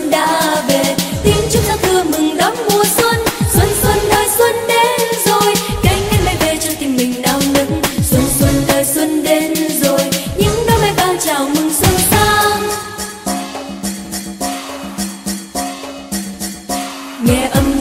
xuân đã về. Tiếng chúc giao thừa mừng đón mùa xuân, xuân xuân đời xuân đến rồi. Cánh én bay về cho tim mình nao nức, xuân xuân đời xuân đến rồi. Những đôi bay vang chào mừng xuân sang. Nghe âm